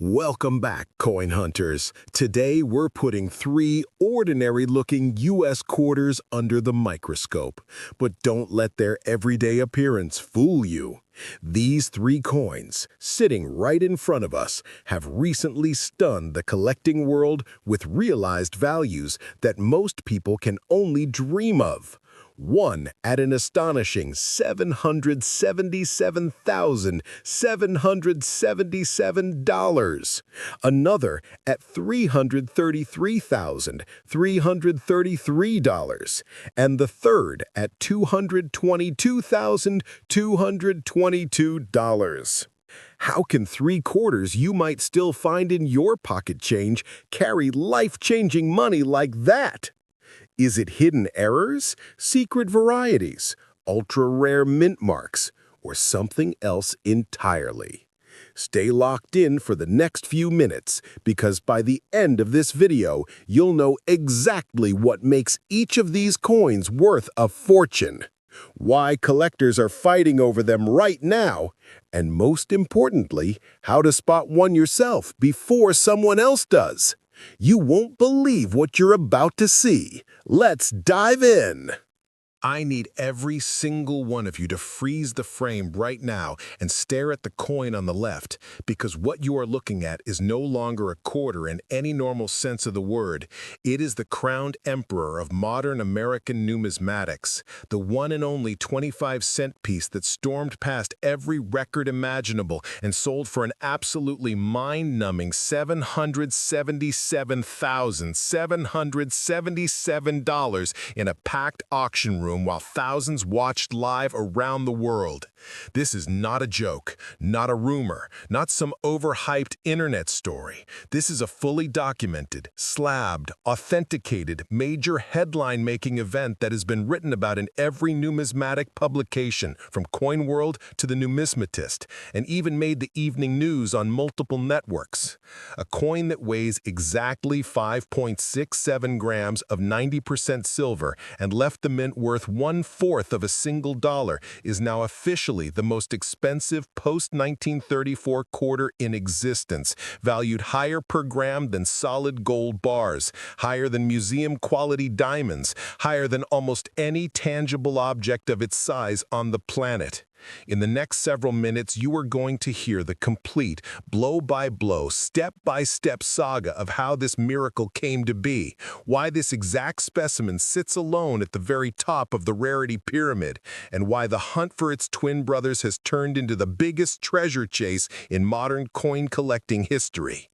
Welcome back, coin hunters. Today we're putting three ordinary-looking U.S. quarters under the microscope. But don't let their everyday appearance fool you. These three coins, sitting right in front of us, have recently stunned the collecting world with realized values that most people can only dream of. One at an astonishing $777,777. Another at $333,333. And the third at $222,222. How can three quarters you might still find in your pocket change carry life-changing money like that? Is it hidden errors, secret varieties, ultra-rare mint marks, or something else entirely? Stay locked in for the next few minutes, because by the end of this video, you'll know exactly what makes each of these coins worth a fortune, why collectors are fighting over them right now, and most importantly, how to spot one yourself before someone else does. You won't believe what you're about to see. Let's dive in. I need every single one of you to freeze the frame right now and stare at the coin on the left, because what you are looking at is no longer a quarter in any normal sense of the word. It is the crowned emperor of modern American numismatics, the one and only 25-cent piece that stormed past every record imaginable and sold for an absolutely mind-numbing $777,777 in a packed auction room while thousands watched live around the world. This is not a joke, not a rumor, not some overhyped internet story. This is a fully documented, slabbed, authenticated, major headline-making event that has been written about in every numismatic publication, from Coin World to The Numismatist, and even made the evening news on multiple networks. A coin that weighs exactly 5.67 grams of 90% silver and left the mint worth 1/4 of a single dollar is now officially the most expensive post-1934 quarter in existence, valued higher per gram than solid gold bars, higher than museum-quality diamonds, higher than almost any tangible object of its size on the planet. In the next several minutes, you are going to hear the complete, blow-by-blow, step-by-step saga of how this miracle came to be, why this exact specimen sits alone at the very top of the rarity pyramid, and why the hunt for its twin brothers has turned into the biggest treasure chase in modern coin collecting history.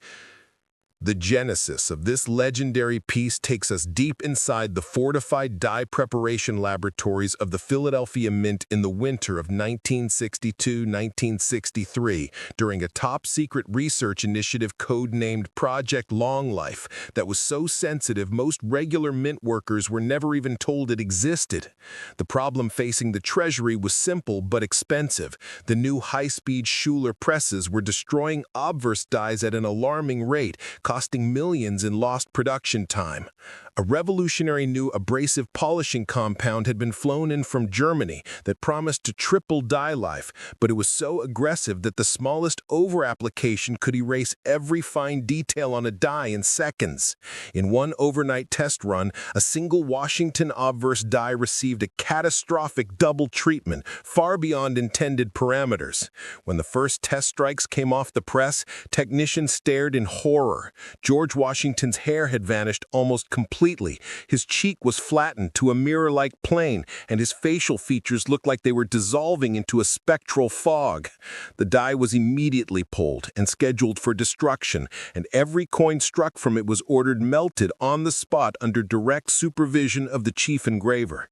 The genesis of this legendary piece takes us deep inside the fortified die preparation laboratories of the Philadelphia Mint in the winter of 1962-1963 during a top-secret research initiative codenamed Project Long Life that was so sensitive most regular mint workers were never even told it existed. The problem facing the Treasury was simple but expensive. The new high-speed Schuler presses were destroying obverse dies at an alarming rate, costing millions in lost production time. A revolutionary new abrasive polishing compound had been flown in from Germany that promised to triple die life, but it was so aggressive that the smallest over-application could erase every fine detail on a die in seconds. In one overnight test run, a single Washington obverse die received a catastrophic double treatment, far beyond intended parameters. When the first test strikes came off the press, technicians stared in horror. George Washington's hair had vanished almost completely. His cheek was flattened to a mirror-like plane, and his facial features looked like they were dissolving into a spectral fog. The die was immediately pulled and scheduled for destruction, and every coin struck from it was ordered melted on the spot under direct supervision of the chief engraver.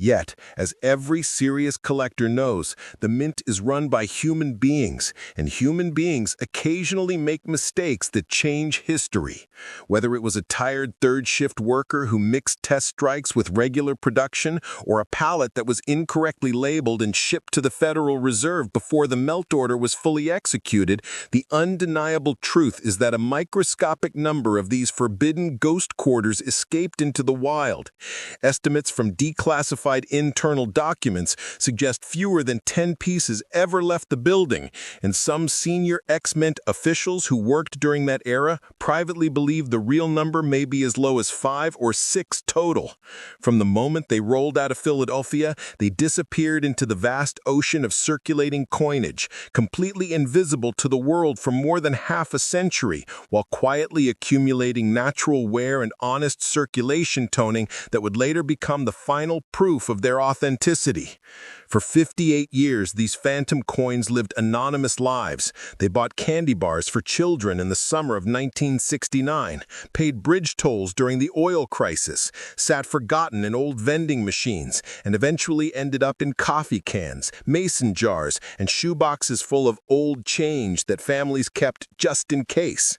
Yet, as every serious collector knows, the mint is run by human beings, and human beings occasionally make mistakes that change history. Whether it was a tired third-shift worker who mixed test strikes with regular production, or a pallet that was incorrectly labeled and shipped to the Federal Reserve before the melt order was fully executed, the undeniable truth is that a microscopic number of these forbidden ghost quarters escaped into the wild. Estimates from declassified declassified internal documents suggest fewer than 10 pieces ever left the building, and some senior ex-Mint officials who worked during that era privately believe the real number may be as low as 5 or 6 total. From the moment they rolled out of Philadelphia, they disappeared into the vast ocean of circulating coinage, completely invisible to the world for more than half a century, while quietly accumulating natural wear and honest circulation toning that would later become the final proof of their authenticity. For 58 years, these phantom coins lived anonymous lives. They bought candy bars for children in the summer of 1969, paid bridge tolls during the oil crisis, sat forgotten in old vending machines, and eventually ended up in coffee cans, mason jars, and shoeboxes full of old change that families kept just in case.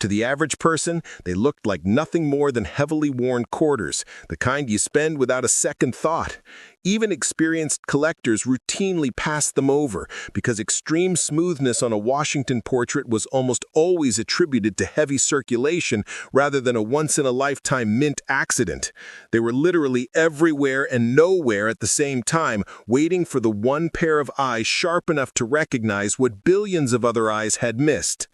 To the average person, they looked like nothing more than heavily worn quarters, the kind you spend without a second thought. Even experienced collectors routinely passed them over because extreme smoothness on a Washington portrait was almost always attributed to heavy circulation rather than a once-in-a-lifetime mint accident. They were literally everywhere and nowhere at the same time, waiting for the one pair of eyes sharp enough to recognize what billions of other eyes had missed.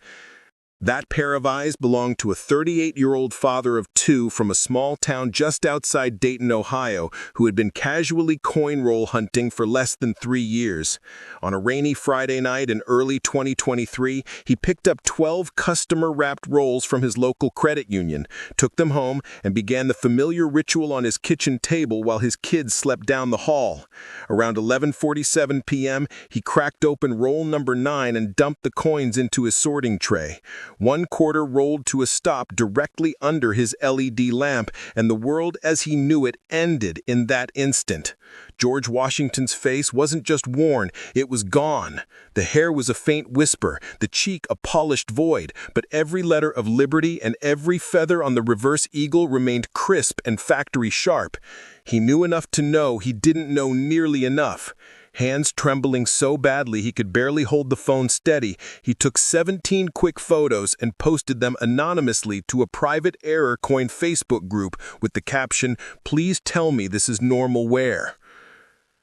That pair of eyes belonged to a 38-year-old father of 2 from a small town just outside Dayton, Ohio, who had been casually coin roll hunting for less than 3 years. On a rainy Friday night in early 2023, he picked up 12 customer-wrapped rolls from his local credit union, took them home, and began the familiar ritual on his kitchen table while his kids slept down the hall. Around 11:47 p.m., he cracked open roll number 9 and dumped the coins into his sorting tray. One quarter rolled to a stop directly under his LED lamp, and the world as he knew it ended in that instant. George Washington's face wasn't just worn, it was gone. The hair was a faint whisper, the cheek a polished void, but every letter of liberty and every feather on the reverse eagle remained crisp and factory sharp. He knew enough to know he didn't know nearly enough. Hands trembling so badly he could barely hold the phone steady, he took 17 quick photos and posted them anonymously to a private error coin Facebook group with the caption, "Please tell me this is normal wear."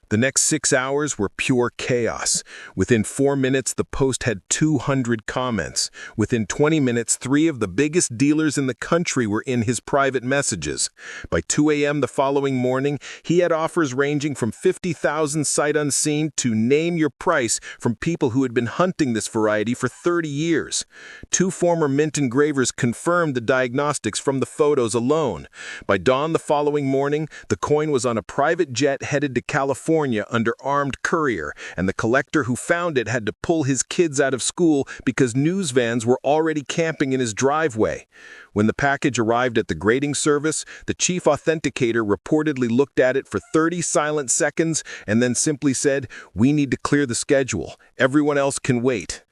The next 6 hours were pure chaos. Within 4 minutes, the post had 200 comments. Within 20 minutes, 3 of the biggest dealers in the country were in his private messages. By 2 a.m. the following morning, he had offers ranging from $50,000 sight unseen to name your price from people who had been hunting this variety for 30 years. 2 former mint engravers confirmed the diagnostics from the photos alone. By dawn the following morning, the coin was on a private jet headed to California under armed courier, and the collector who found it had to pull his kids out of school because news vans were already camping in his driveway. When the package arrived at the grading service, the chief authenticator reportedly looked at it for 30 silent seconds and then simply said, "We need to clear the schedule. Everyone else can wait."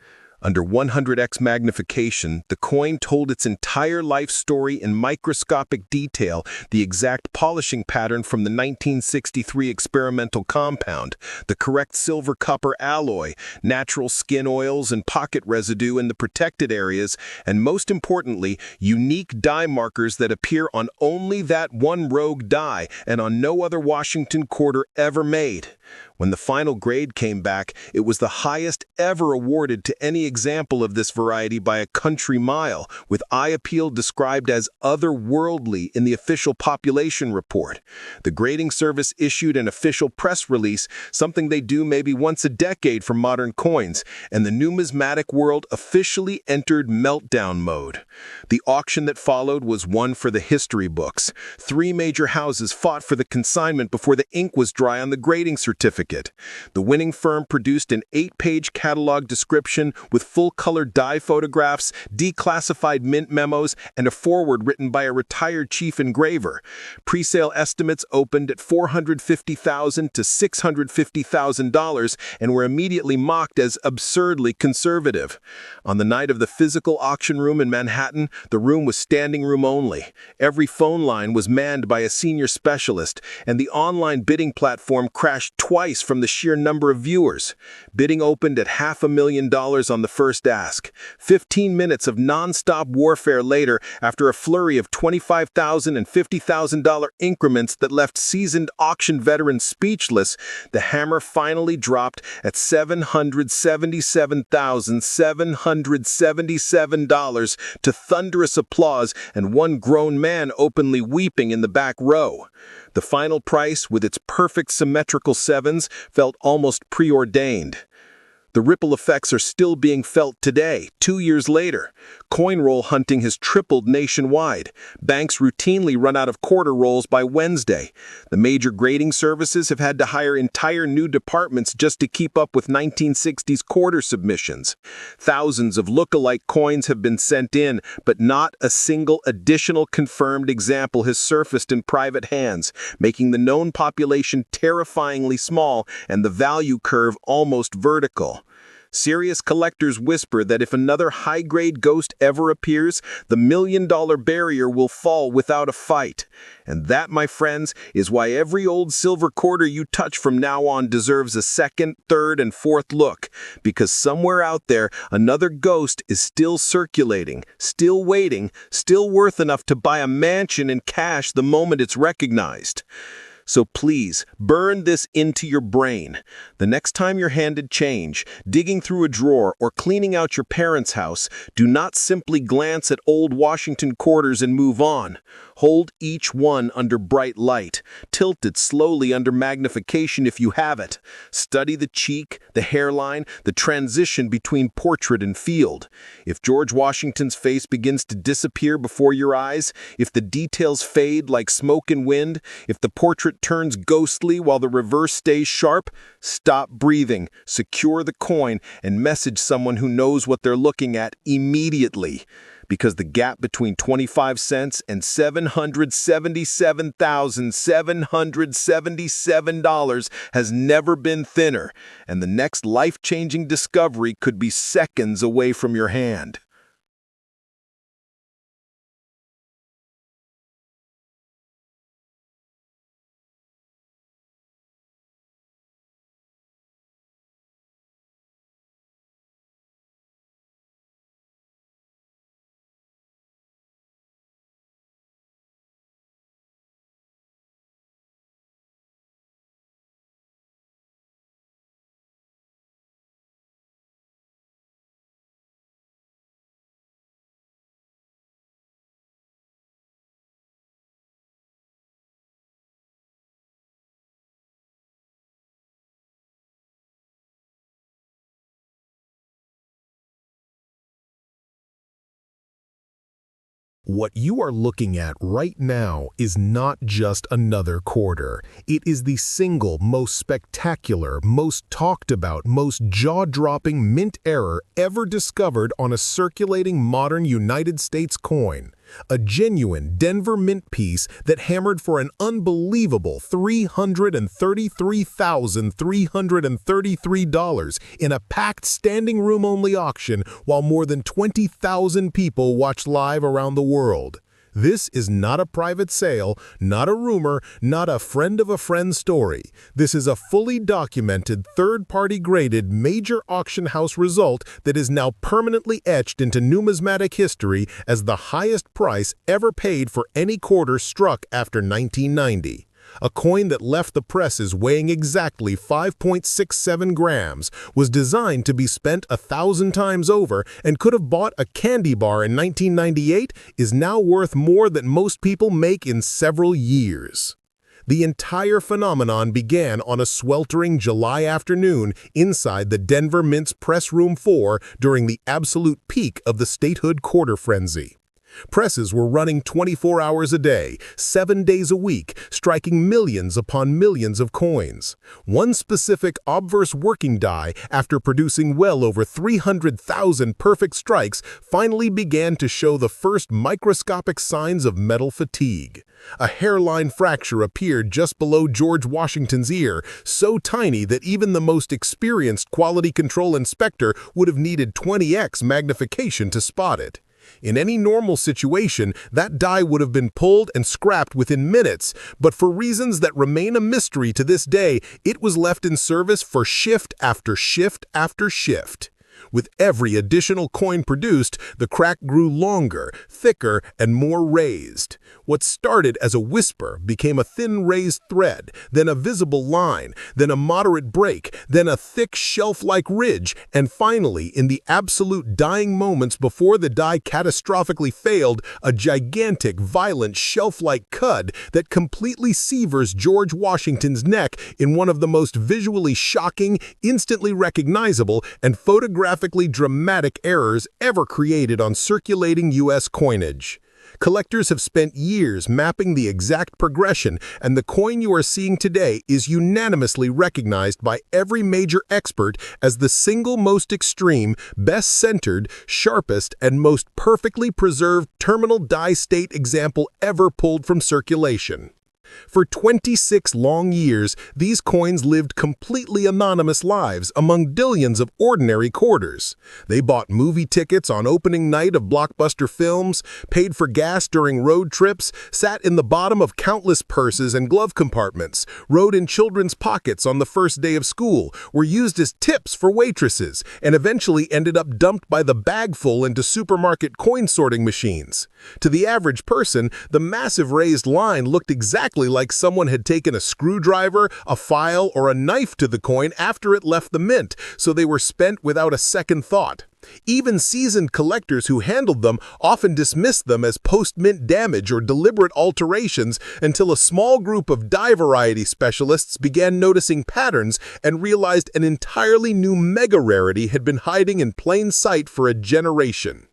Under 100x magnification, the coin told its entire life story in microscopic detail, the exact polishing pattern from the 1963 experimental compound, the correct silver-copper alloy, natural skin oils and pocket residue in the protected areas, and most importantly, unique die markers that appear on only that one rogue die and on no other Washington quarter ever made. When the final grade came back, it was the highest ever awarded to any example of this variety by a country mile, with eye appeal described as otherworldly in the official population report. The grading service issued an official press release, something they do maybe once a decade for modern coins, and the numismatic world officially entered meltdown mode. The auction that followed was one for the history books. 3 major houses fought for the consignment before the ink was dry on the grading certificate. The winning firm produced an 8-page catalog description with full-color die photographs, declassified mint memos, and a foreword written by a retired chief engraver. Presale estimates opened at $450,000 to $650,000 and were immediately mocked as absurdly conservative. On the night of the physical auction room in Manhattan, the room was standing room only. Every phone line was manned by a senior specialist, and the online bidding platform crashed twice price from the sheer number of viewers. Bidding opened at $500,000 on the first ask. 15 minutes of non-stop warfare later, after a flurry of $25,000 and $50,000 increments that left seasoned auction veterans speechless, the hammer finally dropped at $777,777 to thunderous applause and one grown man openly weeping in the back row. The final price, with its perfect symmetrical sevens, felt almost preordained. The ripple effects are still being felt today, 2 years later. Coin roll hunting has tripled nationwide. Banks routinely run out of quarter rolls by Wednesday. The major grading services have had to hire entire new departments just to keep up with 1960s quarter submissions. Thousands of look-alike coins have been sent in, but not a single additional confirmed example has surfaced in private hands, making the known population terrifyingly small and the value curve almost vertical. Serious collectors whisper that if another high-grade ghost ever appears, the $1,000,000 barrier will fall without a fight. And that, my friends, is why every old silver quarter you touch from now on deserves a second, third, and fourth look. Because somewhere out there, another ghost is still circulating, still waiting, still worth enough to buy a mansion and cash the moment it's recognized. So please, burn this into your brain. The next time you're handed change, digging through a drawer, or cleaning out your parents' house, do not simply glance at old Washington quarters and move on. Hold each one under bright light. Tilt it slowly under magnification if you have it. Study the cheek, the hairline, the transition between portrait and field. If George Washington's face begins to disappear before your eyes, if the details fade like smoke and wind, if the portrait turns ghostly while the reverse stays sharp, stop breathing, secure the coin, and message someone who knows what they're looking at immediately. Because the gap between 25 cents and $777,777 has never been thinner, and the next life-changing discovery could be seconds away from your hand. What you are looking at right now is not just another quarter. It is the single most spectacular, most talked about, most jaw-dropping mint error ever discovered on a circulating modern United States coin. A genuine Denver Mint piece that hammered for an unbelievable $333,333 in a packed standing room-only auction while more than 20,000 people watched live around the world. This is not a private sale, not a rumor, not a friend of a friend story. This is a fully documented, third-party graded major auction house result that is now permanently etched into numismatic history as the highest price ever paid for any quarter struck after 1990. A coin that left the presses weighing exactly 5.67 grams, was designed to be spent 1,000 times over, and could have bought a candy bar in 1998, is now worth more than most people make in several years. The entire phenomenon began on a sweltering July afternoon inside the Denver Mint's Press Room 4 during the absolute peak of the statehood quarter frenzy. Presses were running 24 hours a day, 7 days a week, striking millions upon millions of coins. One specific obverse working die, after producing well over 300,000 perfect strikes, finally began to show the first microscopic signs of metal fatigue. A hairline fracture appeared just below George Washington's ear, so tiny that even the most experienced quality control inspector would have needed 20x magnification to spot it. In any normal situation, that die would have been pulled and scrapped within minutes, but for reasons that remain a mystery to this day, it was left in service for shift after shift after shift. With every additional coin produced, the crack grew longer, thicker, and more raised. What started as a whisper became a thin raised thread, then a visible line, then a moderate break, then a thick shelf-like ridge, and finally, in the absolute dying moments before the die catastrophically failed, a gigantic, violent, shelf-like cud that completely severs George Washington's neck in one of the most visually shocking, instantly recognizable, and photographically dramatic errors ever created on circulating U.S. coinage. Collectors have spent years mapping the exact progression, and the coin you are seeing today is unanimously recognized by every major expert as the single most extreme, best-centered, sharpest, and most perfectly preserved terminal die state example ever pulled from circulation. For 26 long years, these coins lived completely anonymous lives among billions of ordinary quarters. They bought movie tickets on opening night of blockbuster films, paid for gas during road trips, sat in the bottom of countless purses and glove compartments, rode in children's pockets on the first day of school, were used as tips for waitresses, and eventually ended up dumped by the bagful into supermarket coin sorting machines. To the average person, the massive raised line looked exactly like someone had taken a screwdriver, a file, or a knife to the coin after it left the mint, so they were spent without a second thought. Even seasoned collectors who handled them often dismissed them as post-mint damage or deliberate alterations until a small group of die variety specialists began noticing patterns and realized an entirely new mega-rarity had been hiding in plain sight for a generation.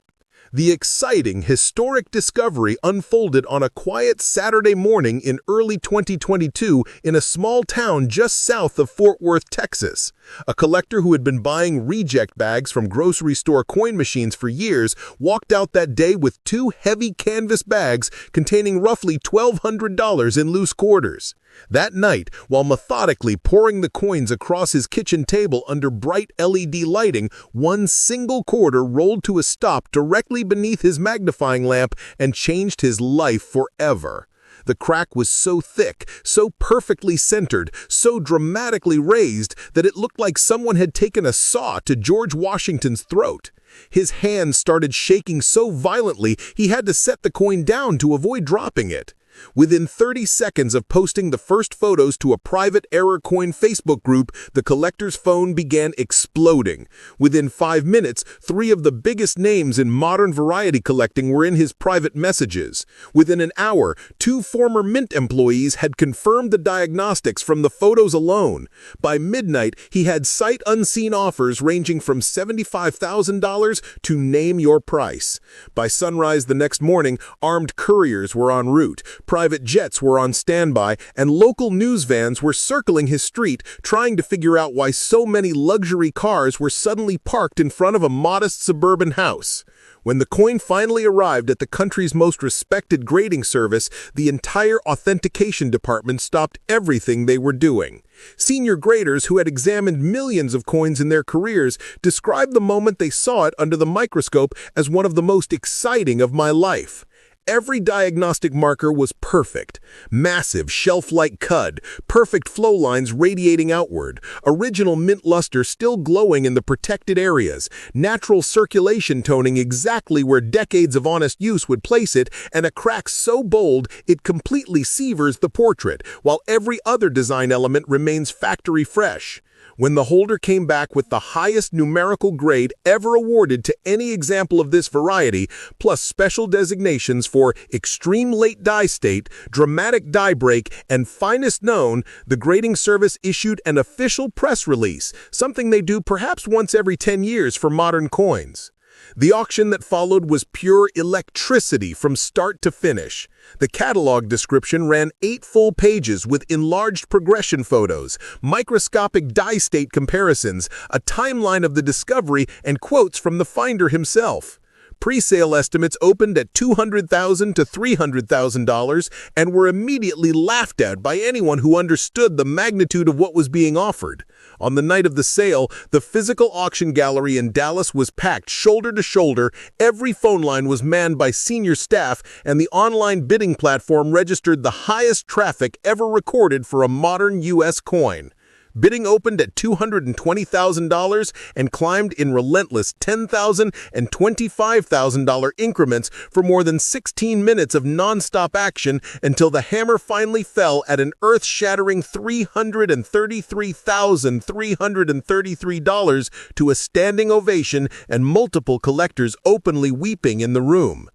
The exciting, historic discovery unfolded on a quiet Saturday morning in early 2022 in a small town just south of Fort Worth, Texas. A collector who had been buying reject bags from grocery store coin machines for years walked out that day with 2 heavy canvas bags containing roughly $1,200 in loose quarters. That night, while methodically pouring the coins across his kitchen table under bright LED lighting, one single quarter rolled to a stop directly beneath his magnifying lamp and changed his life forever. The crack was so thick, so perfectly centered, so dramatically raised that it looked like someone had taken a saw to George Washington's throat. His hands started shaking so violently he had to set the coin down to avoid dropping it. Within 30 seconds of posting the first photos to a private Error Coin Facebook group, the collector's phone began exploding. Within 5 minutes, 3 of the biggest names in modern variety collecting were in his private messages. Within an hour, 2 former Mint employees had confirmed the diagnostics from the photos alone. By midnight, he had sight-unseen offers ranging from $75,000 to name your price. By sunrise the next morning, armed couriers were en route. Private jets were on standby, and local news vans were circling his street, trying to figure out why so many luxury cars were suddenly parked in front of a modest suburban house. When the coin finally arrived at the country's most respected grading service, the entire authentication department stopped everything they were doing. Senior graders who had examined millions of coins in their careers described the moment they saw it under the microscope as one of the most exciting of my life. Every diagnostic marker was perfect. Massive, shelf-like cud, perfect flow lines radiating outward, original mint luster still glowing in the protected areas, natural circulation toning exactly where decades of honest use would place it, and a crack so bold it completely severs the portrait, while every other design element remains factory fresh. When the holder came back with the highest numerical grade ever awarded to any example of this variety, plus special designations for extreme late die state, dramatic die break, and finest known, the grading service issued an official press release, something they do perhaps once every 10 years for modern coins. The auction that followed was pure electricity from start to finish. The catalog description ran 8 full pages with enlarged progression photos, microscopic die state comparisons, a timeline of the discovery, and quotes from the finder himself. Pre-sale estimates opened at $200,000 to $300,000 and were immediately laughed at by anyone who understood the magnitude of what was being offered. On the night of the sale, the physical auction gallery in Dallas was packed shoulder to shoulder, every phone line was manned by senior staff, and the online bidding platform registered the highest traffic ever recorded for a modern U.S. coin. Bidding opened at $220,000 and climbed in relentless $10,000 and $25,000 increments for more than 16 minutes of nonstop action until the hammer finally fell at an earth-shattering $333,333 to a standing ovation and multiple collectors openly weeping in the room.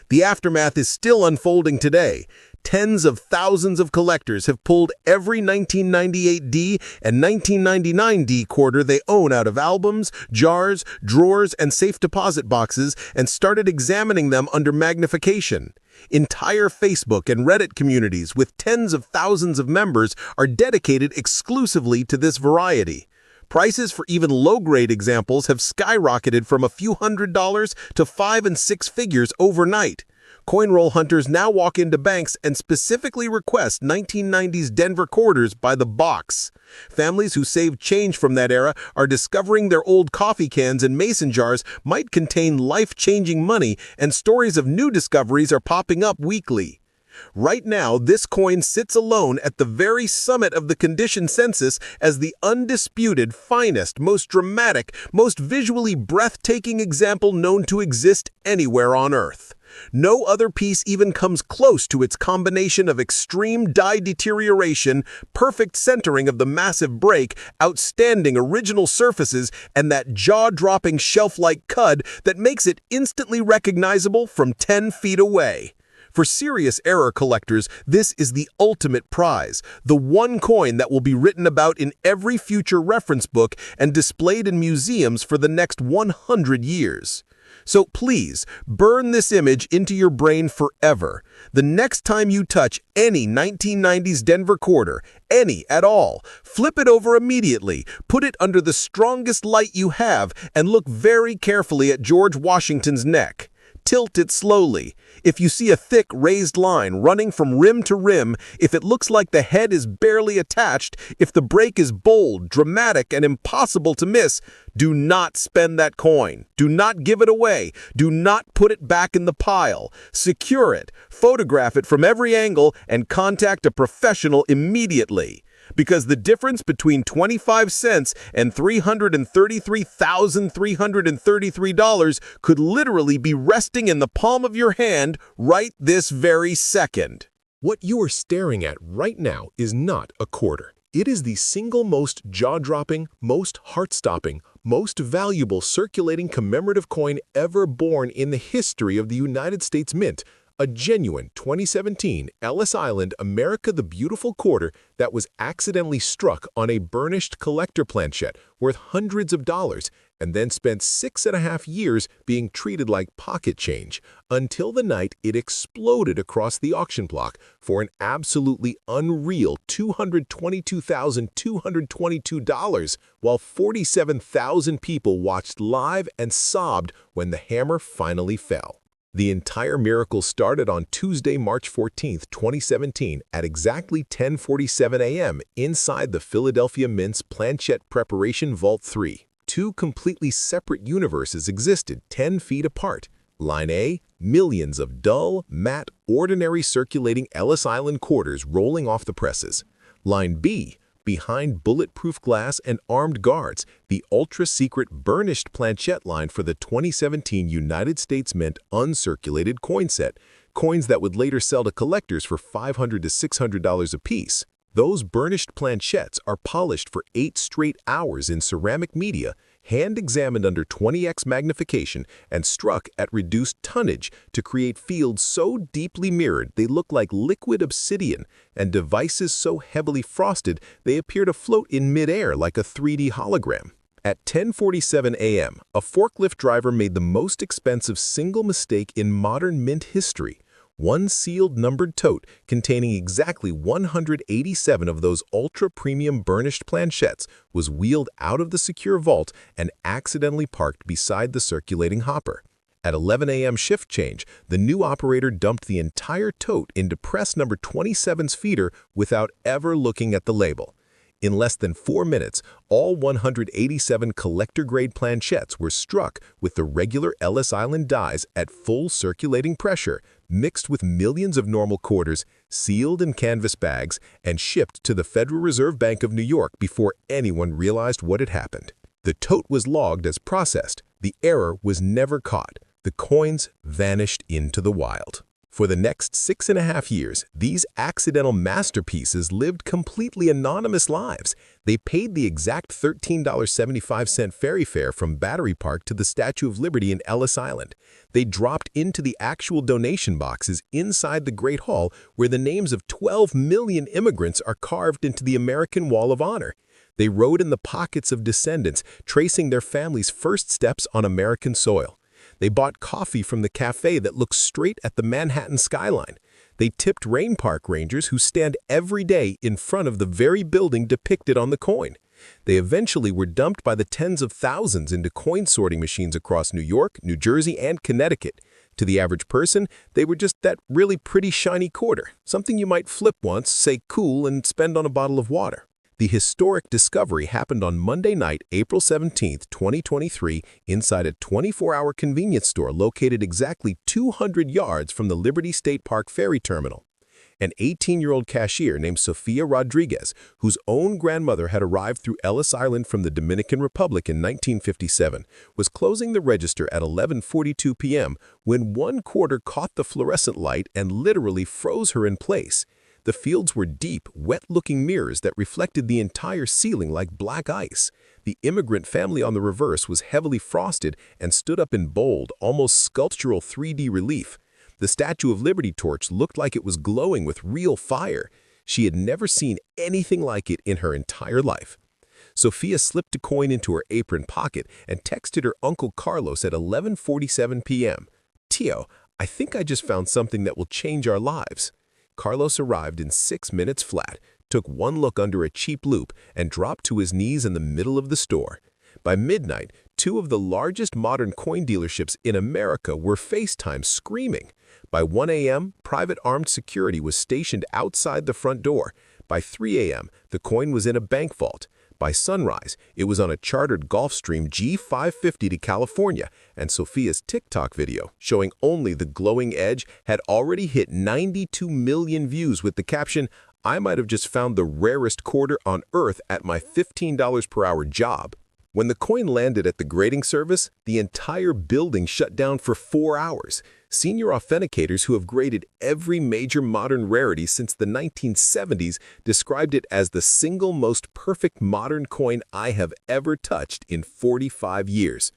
The aftermath is still unfolding today. Tens of thousands of collectors have pulled every 1998D and 1999D quarter they own out of albums, jars, drawers, and safe deposit boxes and started examining them under magnification. Entire Facebook and Reddit communities with tens of thousands of members are dedicated exclusively to this variety. Prices for even low-grade examples have skyrocketed from a few $100s to 5 and 6 figures overnight. Coin roll hunters now walk into banks and specifically request 1990s Denver quarters by the box. Families who saved change from that era are discovering their old coffee cans and mason jars might contain life-changing money, and stories of new discoveries are popping up weekly. Right now, this coin sits alone at the very summit of the condition census as the undisputed, finest, most dramatic, most visually breathtaking example known to exist anywhere on Earth. No other piece even comes close to its combination of extreme die deterioration, perfect centering of the massive break, outstanding original surfaces, and that jaw-dropping shelf-like cud that makes it instantly recognizable from 10 feet away. For serious error collectors, this is the ultimate prize, the one coin that will be written about in every future reference book and displayed in museums for the next 100 years. So please, burn this image into your brain forever. The next time you touch any 1990s Denver quarter, any at all, flip it over immediately, put it under the strongest light you have, and look very carefully at George Washington's neck. Tilt it slowly. If you see a thick, raised line running from rim to rim, if it looks like the head is barely attached, if the break is bold, dramatic, and impossible to miss, do not spend that coin. Do not give it away. Do not put it back in the pile. Secure it, photograph it from every angle, and contact a professional immediately. Because the difference between 25 cents and $333,333 could literally be resting in the palm of your hand right this very second. What you are staring at right now is not a quarter. It is the single most jaw-dropping, most heart-stopping, most valuable circulating commemorative coin ever born in the history of the United States Mint. A genuine 2017 Ellis Island America the Beautiful quarter that was accidentally struck on a burnished collector planchette worth hundreds of dollars and then spent 6.5 years being treated like pocket change until the night it exploded across the auction block for an absolutely unreal $222,222 while 47,000 people watched live and sobbed when the hammer finally fell. The entire miracle started on Tuesday, March 14, 2017 at exactly 10:47 a.m. inside the Philadelphia Mint's Planchette Preparation Vault 3. Two completely separate universes existed 10 feet apart. Line A, millions of dull, matte, ordinary circulating Ellis Island quarters rolling off the presses. Line B, behind bulletproof glass and armed guards, the ultra-secret burnished planchette line for the 2017 United States Mint uncirculated coin set, coins that would later sell to collectors for $500 to $600 apiece. Those burnished planchettes are polished for 8 straight hours in ceramic media, hand-examined under 20x magnification, and struck at reduced tonnage to create fields so deeply mirrored they look like liquid obsidian, and devices so heavily frosted they appear to float in midair like a 3D hologram. At 10:47 a.m., a forklift driver made the most expensive single mistake in modern mint history. One sealed numbered tote containing exactly 187 of those ultra-premium burnished planchettes was wheeled out of the secure vault and accidentally parked beside the circulating hopper. At 11 a.m. shift change, the new operator dumped the entire tote into press number 27's feeder without ever looking at the label. In less than 4 minutes, all 187 collector-grade planchettes were struck with the regular Ellis Island dies at full circulating pressure, mixed with millions of normal quarters, sealed in canvas bags, and shipped to the Federal Reserve Bank of New York before anyone realized what had happened. The tote was logged as processed. The error was never caught. The coins vanished into the wild. For the next 6.5 years, these accidental masterpieces lived completely anonymous lives. They paid the exact $13.75 ferry fare from Battery Park to the Statue of Liberty in Ellis Island. They dropped into the actual donation boxes inside the Great Hall, where the names of 12 million immigrants are carved into the American Wall of Honor. They rode in the pockets of descendants, tracing their families' first steps on American soil. They bought coffee from the cafe that looks straight at the Manhattan skyline. They tipped Rain Park rangers who stand every day in front of the very building depicted on the coin. They eventually were dumped by the tens of thousands into coin sorting machines across New York, New Jersey, and Connecticut. To the average person, they were just that really pretty shiny quarter, something you might flip once, say cool, and spend on a bottle of water. The historic discovery happened on Monday night, April 17, 2023, inside a 24-hour convenience store located exactly 200 yards from the Liberty State Park ferry terminal. An 18-year-old cashier named Sofia Rodriguez, whose own grandmother had arrived through Ellis Island from the Dominican Republic in 1957, was closing the register at 11:42 p.m. when one quarter caught the fluorescent light and literally froze her in place. The fields were deep, wet-looking mirrors that reflected the entire ceiling like black ice. The immigrant family on the reverse was heavily frosted and stood up in bold, almost sculptural 3D relief. The Statue of Liberty torch looked like it was glowing with real fire. She had never seen anything like it in her entire life. Sophia slipped a coin into her apron pocket and texted her Uncle Carlos at 11:47 p.m. "Tio, I think I just found something that will change our lives." Carlos arrived in 6 minutes flat, took one look under a cheap loupe, and dropped to his knees in the middle of the store. By midnight, 2 of the largest modern coin dealerships in America were FaceTime screaming. By 1 a.m., private armed security was stationed outside the front door. By 3 a.m., the coin was in a bank vault. By sunrise, it was on a chartered Gulfstream G550 to California, and Sophia's TikTok video, showing only the glowing edge, had already hit 92 million views with the caption, "I might have just found the rarest quarter on Earth at my $15 per hour job." When the coin landed at the grading service, the entire building shut down for 4 hours. Senior authenticators who have graded every major modern rarity since the 1970s described it as the single most perfect modern coin I have ever touched in 45 years.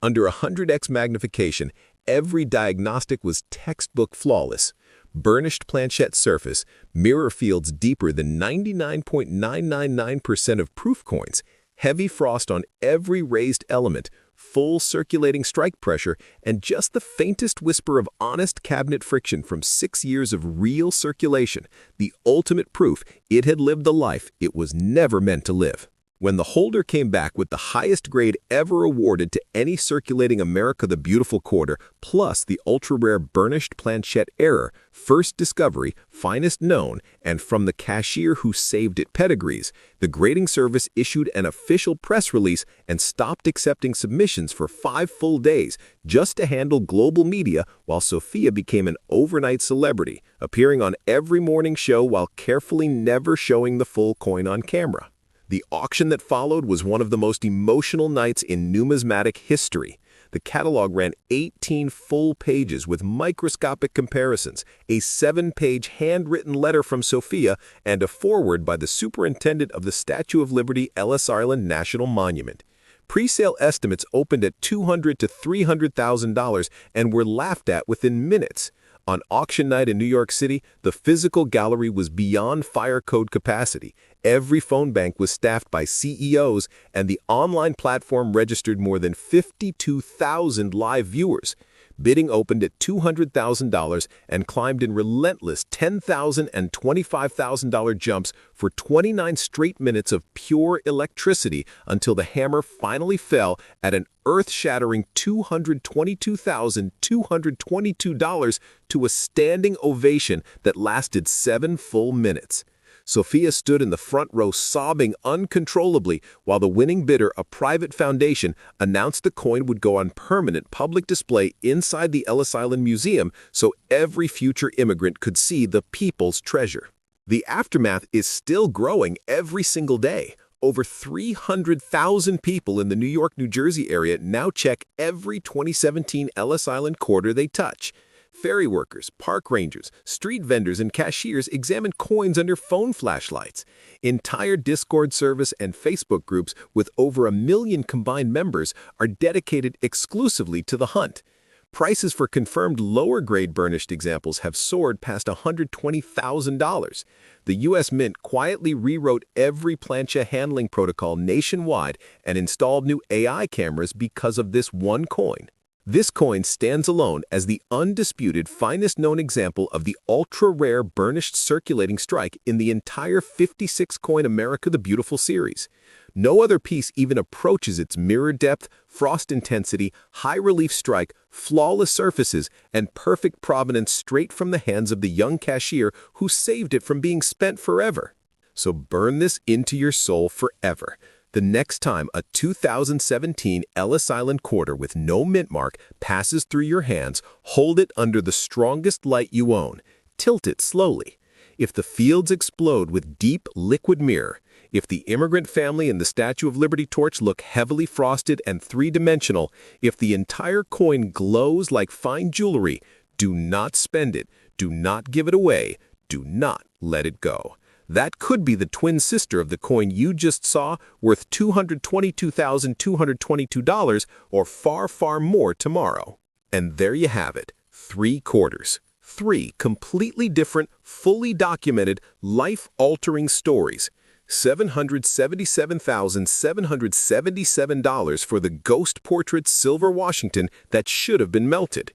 Under 100x magnification, every diagnostic was textbook flawless. Burnished planchette surface, mirror fields deeper than 99.999% of proof coins, heavy frost on every raised element, full circulating strike pressure, and just the faintest whisper of honest cabinet friction from 6 years of real circulation, the ultimate proof it had lived the life it was never meant to live. When the holder came back with the highest grade ever awarded to any circulating America the Beautiful quarter, plus the ultra-rare burnished planchette error, first discovery, finest known, and from the cashier who saved it pedigrees, the grading service issued an official press release and stopped accepting submissions for 5 full days just to handle global media, while Sophia became an overnight celebrity, appearing on every morning show while carefully never showing the full coin on camera. The auction that followed was one of the most emotional nights in numismatic history. The catalog ran 18 full pages with microscopic comparisons, a 7-page handwritten letter from Sophia, and a foreword by the superintendent of the Statue of Liberty Ellis Island National Monument. Pre-sale estimates opened at $200,000 to $300,000 and were laughed at within minutes. On auction night in New York City, the physical gallery was beyond fire code capacity. Every phone bank was staffed by CEOs, and the online platform registered more than 52,000 live viewers. Bidding opened at $200,000 and climbed in relentless $10,000 and $25,000 jumps for 29 straight minutes of pure electricity until the hammer finally fell at an earth-shattering $222,222 to a standing ovation that lasted 7 full minutes. Sophia stood in the front row sobbing uncontrollably while the winning bidder, a private foundation, announced the coin would go on permanent public display inside the Ellis Island Museum so every future immigrant could see the people's treasure. The aftermath is still growing every single day. Over 300,000 people in the New York, New Jersey area now check every 2017 Ellis Island quarter they touch. Ferry workers, park rangers, street vendors, and cashiers examine coins under phone flashlights. Entire Discord service and Facebook groups with over 1 million combined members are dedicated exclusively to the hunt. Prices for confirmed lower-grade burnished examples have soared past $120,000. The U.S. Mint quietly rewrote every plancha handling protocol nationwide and installed new AI cameras because of this one coin. This coin stands alone as the undisputed finest known example of the ultra-rare burnished circulating strike in the entire 56-coin America the Beautiful series. No other piece even approaches its mirror depth, frost intensity, high-relief strike, flawless surfaces, and perfect provenance straight from the hands of the young cashier who saved it from being spent forever. So burn this into your soul forever. The next time a 2017 Ellis Island quarter with no mint mark passes through your hands, hold it under the strongest light you own. Tilt it slowly. If the fields explode with deep liquid mirror, if the immigrant family and the Statue of Liberty torch look heavily frosted and three-dimensional, if the entire coin glows like fine jewelry, do not spend it, do not give it away, do not let it go. That could be the twin sister of the coin you just saw, worth $222,222 or far, far more tomorrow. And there you have it, 3 quarters. 3 completely different, fully documented, life-altering stories. $777,777 for the ghost portrait silver Washington that should have been melted.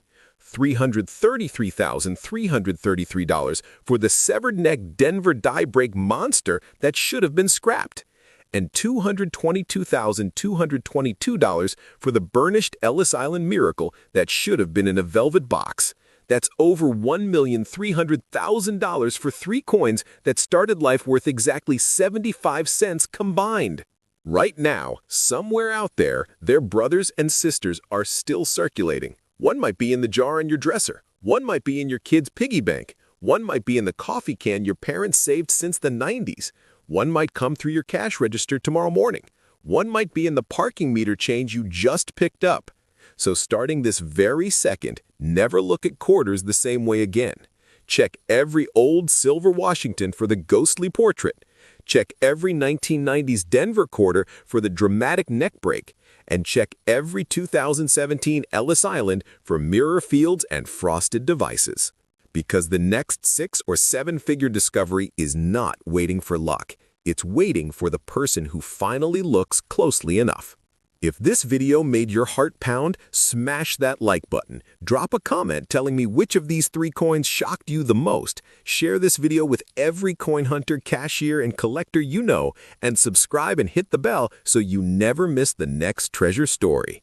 $333,333 for the severed neck Denver die-break monster that should have been scrapped. And $222,222 for the burnished Ellis Island miracle that should have been in a velvet box. That's over $1,300,000 for 3 coins that started life worth exactly 75 cents combined. Right now, somewhere out there, their brothers and sisters are still circulating. One might be in the jar on your dresser. One might be in your kid's piggy bank. One might be in the coffee can your parents saved since the 90s. One might come through your cash register tomorrow morning. One might be in the parking meter change you just picked up. So starting this very second, never look at quarters the same way again. Check every old silver Washington for the ghostly portrait. Check every 1990s Denver quarter for the dramatic neck break. And check every 2017 Ellis Island for mirror fields and frosted devices. Because the next 6- or 7-figure discovery is not waiting for luck. It's waiting for the person who finally looks closely enough. If this video made your heart pound, smash that like button. Drop a comment telling me which of these 3 coins shocked you the most. Share this video with every coin hunter, cashier, and collector you know, and subscribe and hit the bell so you never miss the next treasure story.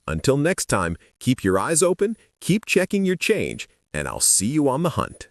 Until next time, keep your eyes open, keep checking your change, and I'll see you on the hunt.